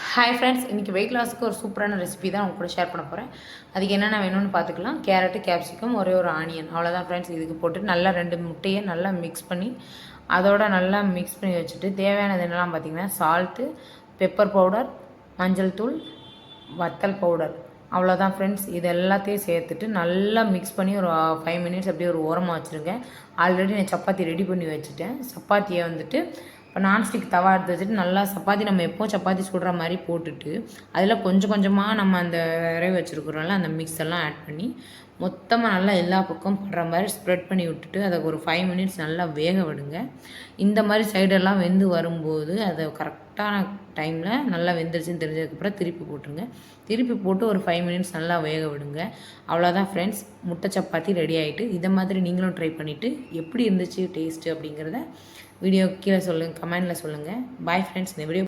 Hi friends, இன்றைக்கி wait லாஸுக்கு ஒரு சூப்பரான ரெசிபி தான் உங்க கூட ஷேர் பண்ண போகிறேன். அதுக்கு என்னென்ன வேணும்னு பார்த்துக்கலாம். கேரட்டு, கேப்சிகம், ஒரே ஒரு ஆனியன், அவ்வளோதான் ஃப்ரெண்ட்ஸ். இதுக்கு போட்டு நல்லா 2 முட்டையை நல்லா மிக்ஸ் பண்ணி அதோட நல்லா மிக்ஸ் பண்ணி வச்சுட்டு தேவையானது என்னெல்லாம் பார்த்திங்கன்னா சால்ட்டு, பெப்பர் பவுடர், மஞ்சள் தூள், வத்தல் பவுடர், அவ்வளோதான் ஃப்ரெண்ட்ஸ். இது எல்லாத்தையும் சேர்த்துட்டு நல்லா மிக்ஸ் பண்ணி ஒரு 5 மினிட்ஸ் அப்படியே ஒரு ஓரமாக வச்சுருங்க. ஆல்ரெடி நான் சப்பாத்தி ரெடி பண்ணி வச்சுட்டேன். சப்பாத்தியை வந்துட்டு இப்போ நான்ஸ்டிக் தவா எடுத்து வச்சுட்டு நல்லா சப்பாத்தி நம்ம எப்போவும் சப்பாத்தி சுடுற மாதிரி போட்டுட்டு அதில் கொஞ்சம் கொஞ்சமாக நம்ம அந்த விரைவு வச்சுருக்குறோம்ல அந்த மிக்ஸ் எல்லாம் ஆட் பண்ணி மொத்தமாக நல்லா எல்லா பக்கம் படுற மாதிரி ஸ்ப்ரெட் பண்ணி விட்டுட்டு அதை ஒரு 5 மினிட்ஸ் நல்லா வேக விடுங்க. இந்த மாதிரி சைடெல்லாம் வெந்து வரும்போது அதை கரெக்டான டைமில் நல்லா வெந்துருச்சுன்னு தெரிஞ்சதுக்கப்புறம் திருப்பி போட்டுருங்க. திருப்பி போட்டு ஒரு 5 மினிட்ஸ் நல்லா வேக விடுங்க. அவ்வளோதான் ஃப்ரெண்ட்ஸ், முட்டை சப்பாத்தி ரெடி ஆகிட்டு. இதை மாதிரி நீங்களும் ட்ரை பண்ணிவிட்டு எப்படி இருந்துச்சு டேஸ்ட்டு அப்படிங்கிறத வீடியோ கீழே சொல்லுங்கள், கமெண்டில் சொல்லுங்கள். Bye friends. இந்த வீடியோ